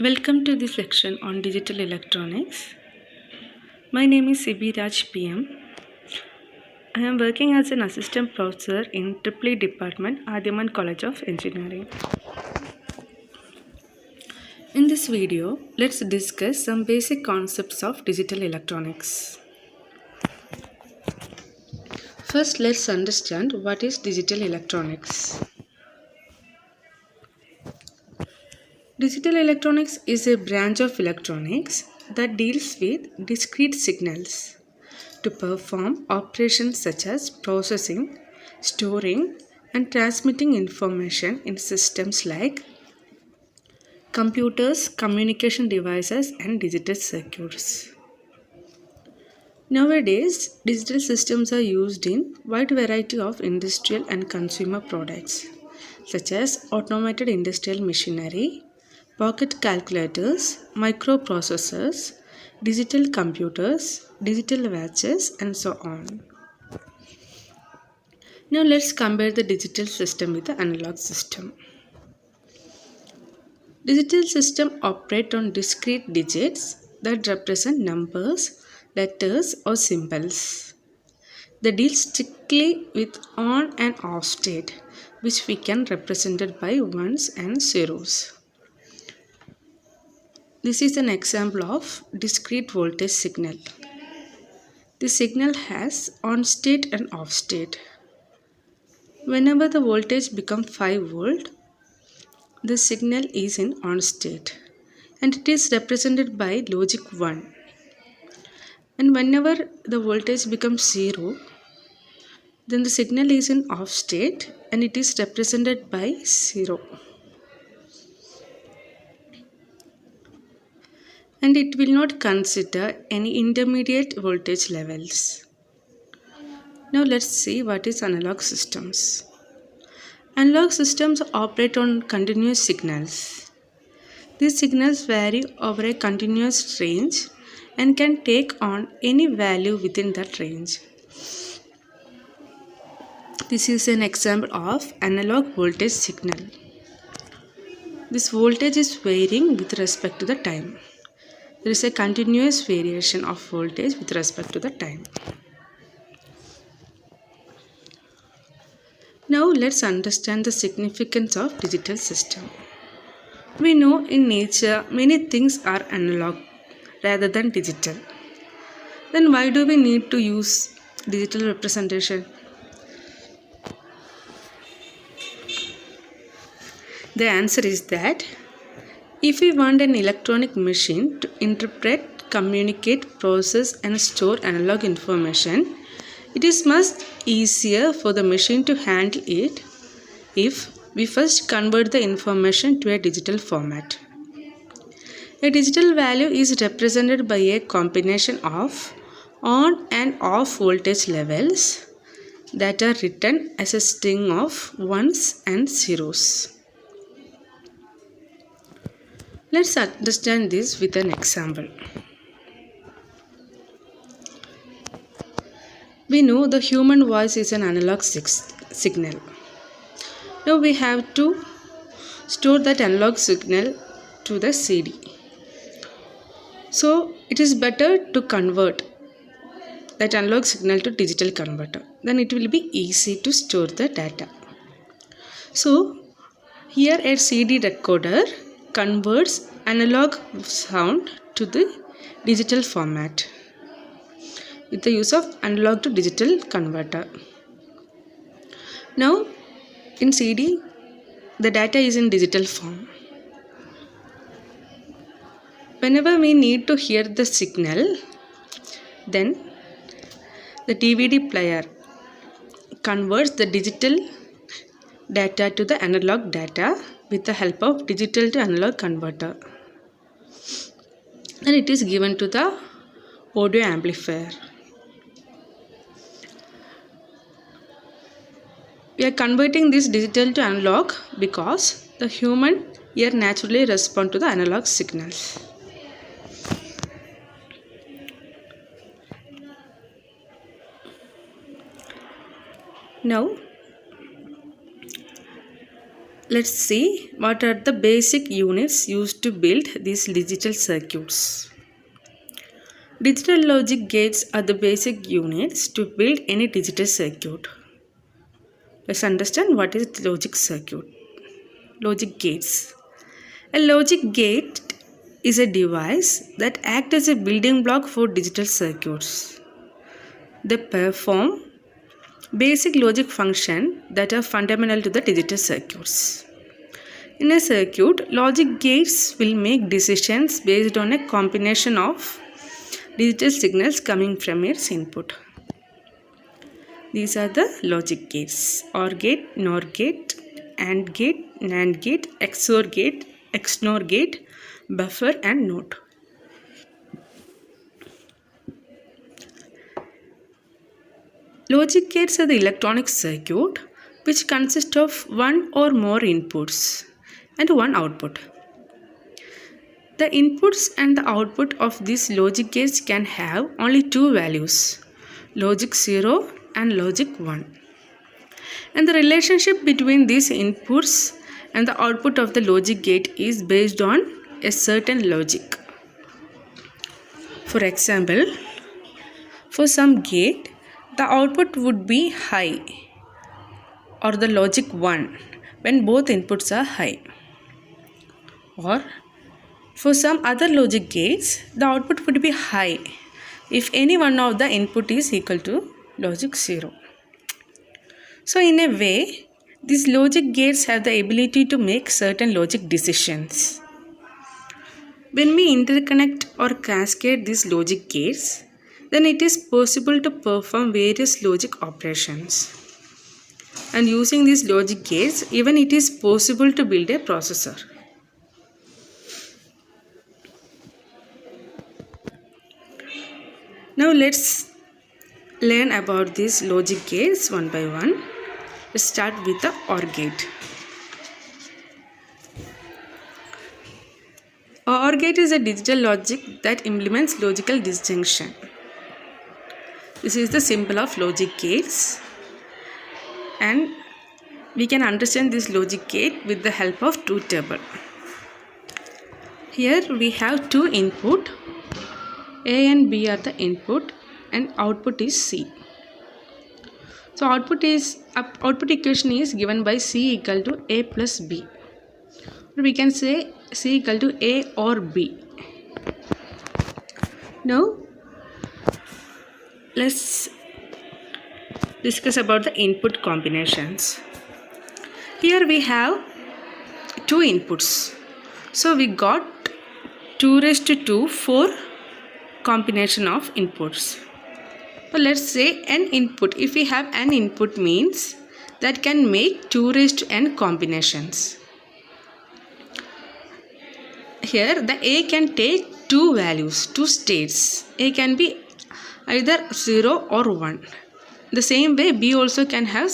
Welcome to this section on digital electronics. My name is Sibi Raj PM. I am working as an assistant professor in EEE Department, Adiman College of Engineering. In this video, let's discuss some basic concepts of digital electronics. First, let's understand what is digital electronics. Digital electronics is a branch of electronics that deals with discrete signals to perform operations such as processing, storing, and transmitting information in systems like computers, communication devices, and digital circuits. Nowadays, digital systems are used in wide variety of industrial and consumer products such as automated industrial machinery, pocket calculators, microprocessors, digital computers, digital watches, and so on. Now let's compare the digital system with the analog system. Digital system operate on discrete digits that represent numbers, letters, or symbols. They deal strictly with on and off state, which we can represent it by ones and zeros. This is an example of discrete voltage signal. The signal has on state and off state. Whenever the voltage becomes 5 volt, the signal is in on state and it is represented by logic 1. And whenever the voltage becomes 0, then the signal is in off state and it is represented by 0. And it will not consider any intermediate voltage levels. Now let's see what is analog systems. Analog systems operate on continuous signals. These signals vary over a continuous range and can take on any value within that range. This is an example of analog voltage signal. This voltage is varying with respect to the time. There is a continuous variation of voltage with respect to the time. Now let's understand the significance of digital system. We know in nature many things are analog rather than digital. Then why do we need to use digital representation? The answer is that if we want an electronic machine to interpret, communicate, process and store analog information, it is much easier for the machine to handle it if we first convert the information to a digital format. A digital value is represented by a combination of on and off voltage levels that are written as a string of ones and zeros. Let's understand this with an example. We know the human voice is an analog signal. Now we have to store that analog signal to the CD. So it is better to convert that analog signal to digital converter. Then it will be easy to store the data. So here a CD recorder converts analog sound to the digital format with the use of analog to digital converter. Now in CD the data is in digital form. Whenever we need to hear the signal, then the DVD player converts the digital data to the analog data with the help of digital to analog converter. And it is given to the audio amplifier. We are converting this digital to analog because the human ear naturally responds to the analog signals. Now, Let's see what are the basic units used to build these digital circuits. Digital logic gates are the basic units to build any digital circuit. Let's understand what is logic circuit. Logic gates. A logic gate is a device that acts as a building block for digital circuits. They perform basic logic functions that are fundamental to the digital circuits. In a circuit, logic gates will make decisions based on a combination of digital signals coming from its input. These are the logic gates: OR gate, NOR gate, AND gate, NAND gate, XOR gate, XNOR gate, buffer and node. Logic gates are the electronic circuit which consist of one or more inputs and one output. The inputs and the output of these logic gates can have only two values, logic 0 and logic 1. And the relationship between these inputs and the output of the logic gate is based on a certain logic. For example, for some gate, the output would be high or the logic 1 when both inputs are high. Or for some other logic gates, the output would be high if any one of the input is equal to logic 0. So in a way, these logic gates have the ability to make certain logic decisions. When we interconnect or cascade these logic gates, then it is possible to perform various logic operations. And using these logic gates, even it is possible to build a processor. Now let's learn about these logic gates one by one. Let's start with the OR gate. OR gate is a digital logic that implements logical disjunction. This is the symbol of logic gates, and we can understand this logic gate with the help of truth table. Here we have two input. A and B are the input and output is C. So output equation is given by C equal to A plus B. We can say C equal to A or B. Now let's discuss about the input combinations. Here we have two inputs. So we got 2 raised to 2 for combination of inputs. So let's say n input. If we have n input means that can make 2 raised to n combinations. Here the A can take two values, two states. A can be either 0 or 1. The same way B also can have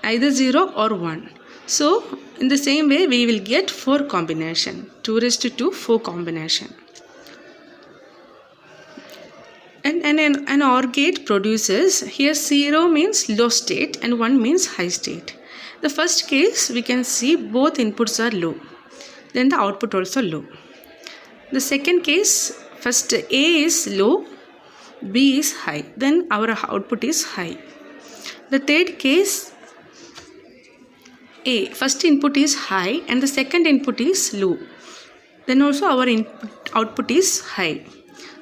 either 0 or 1. So in the same way we will get 4 combination. 2 raised to 2, 4 combination. And an OR gate produces, here 0 means low state and 1 means high state. The first case we can see both inputs are low. Then the output also low. The second case, first A is low, B is high. Then our output is high. The third case, A, first input is high and the second input is low. Then also our output is high.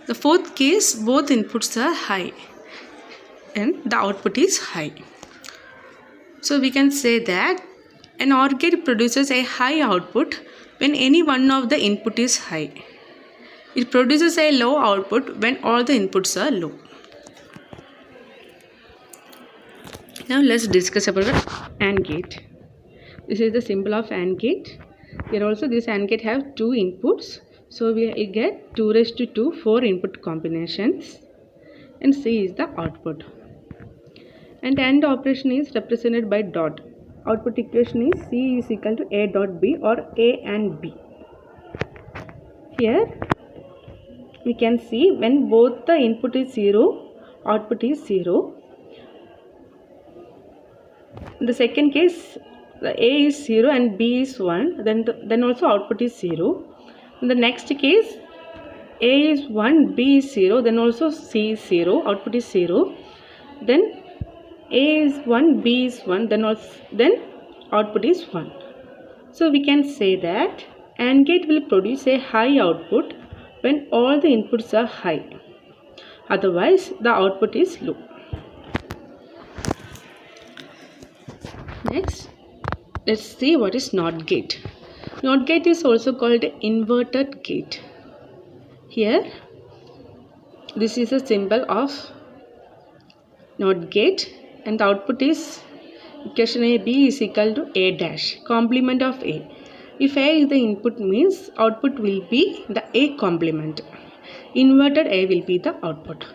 The fourth case, both inputs are high and the output is high. So we can say that an OR gate produces a high output when any one of the input is high. It produces a low output when all the inputs are low. Now let's discuss about the AND gate. This is the symbol of AND gate. Here also this AND gate have two inputs. So we get 2 raised to 2, 4 input combinations and C is the output. And AND operation is represented by dot. Output equation is C is equal to A dot B or A and B. Here we can see when both the input is 0, output is 0. In the second case, the A is 0 and B is 1, then also output is 0. In the next case, A is 1, B is 0, then also C is 0, output is 0. Then A is 1, B is 1, then output is 1. So we can say that AND gate will produce a high output when all the inputs are high. Otherwise, the output is low. Next, let's see what is NOT gate. NOT gate is also called inverted gate. Here, this is a symbol of NOT gate and the output is equation A B is equal to A dash, complement of A. If A is the input means output will be the A complement. Inverted A will be the output.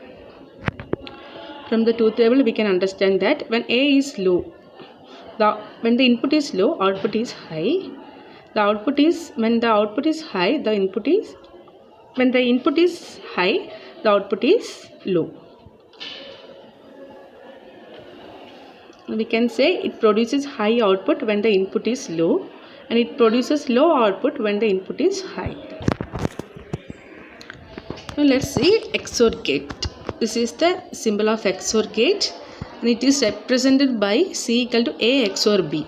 From the truth table we can understand that when A is low, when the input is low, output is high. When the output is high, the input is, when the input is high, the output is low. We can say it produces high output when the input is low and it produces low output when the input is high. Now let's see XOR gate. This is the symbol of XOR gate and it is represented by C equal to A XOR B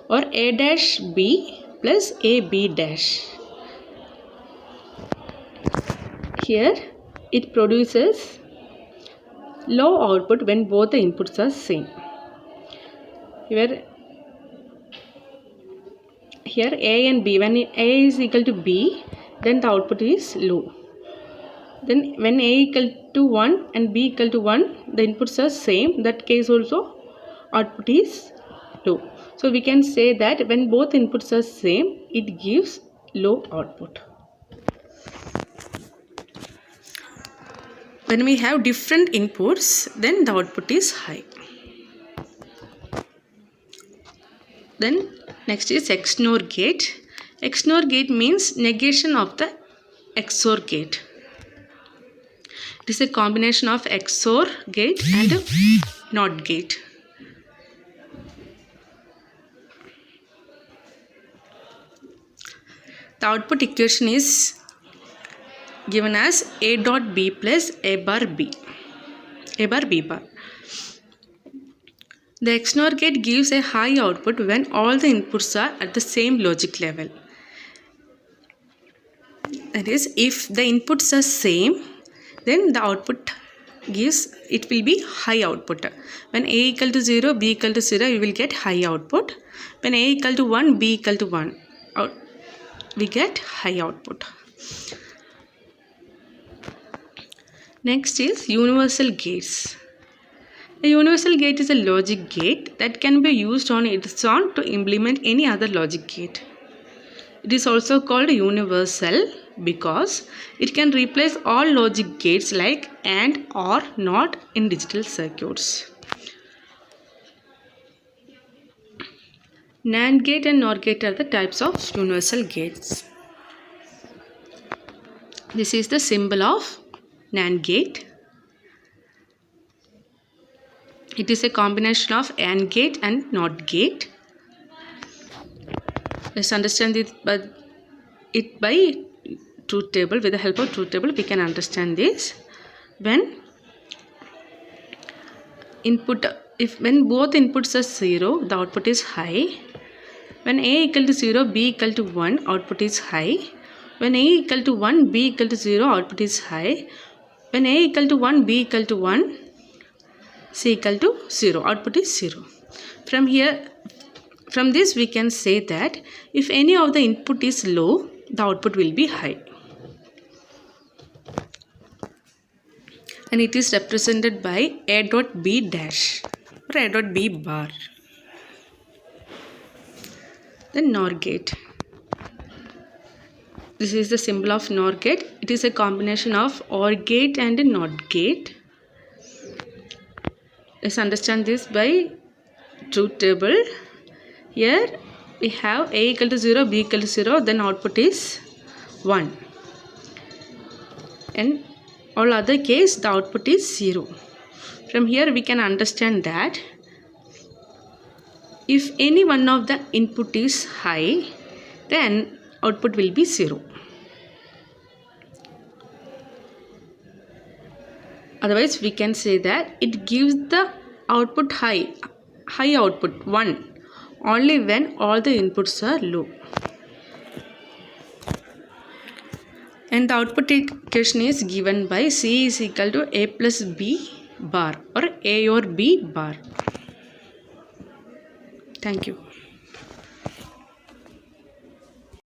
or A dash B plus A B dash. Here it produces low output when both the inputs are same. Here A and B, when A is equal to B, then the output is low. Then when A equal to 1 and B equal to 1, the inputs are same. That case also output is low. So we can say that when both inputs are same, it gives low output. When we have different inputs, then the output is high. Then next is XNOR gate. XNOR gate means negation of the XOR gate. It is a combination of XOR gate and NOT gate. The output equation is given as A dot B plus A bar B. A bar B bar. The XNOR gate gives a high output when all the inputs are at the same logic level. That is, if the inputs are same, then the output it will be high output. When A equal to 0, B equal to 0, we will get high output. When A equal to 1, B equal to 1, we get high output. Next is universal gates. A universal gate is a logic gate that can be used on its own to implement any other logic gate. It is also called universal because it can replace all logic gates like AND or NOT in digital circuits. NAND gate and NOR gate are the types of universal gates. This is the symbol of NAND gate. It is a combination of AND gate and NOT gate. Let's understand it by truth table. With the help of truth table, we can understand this. When both inputs are 0, the output is high. When A equal to 0, B equal to 1, output is high. When A equal to 1, B equal to 0, output is high. When A equal to 1, B equal to 1, C equal to 0, output is 0. From this we can say that if any of the input is low, the output will be high. And it is represented by A dot B dash or A dot B bar. Then NOR gate. This is the symbol of NOR gate. It is a combination of OR gate and NOT gate. Let's understand this by truth table. Here we have A equal to 0, B equal to 0, then output is 1. And all other case, the output is 0. From here we can understand that If any one of the input is high, then output will be 0. Otherwise we can say that it gives the output high output 1 only when all the inputs are low. And the output equation is given by C is equal to A plus B bar or A or B bar. Thank you.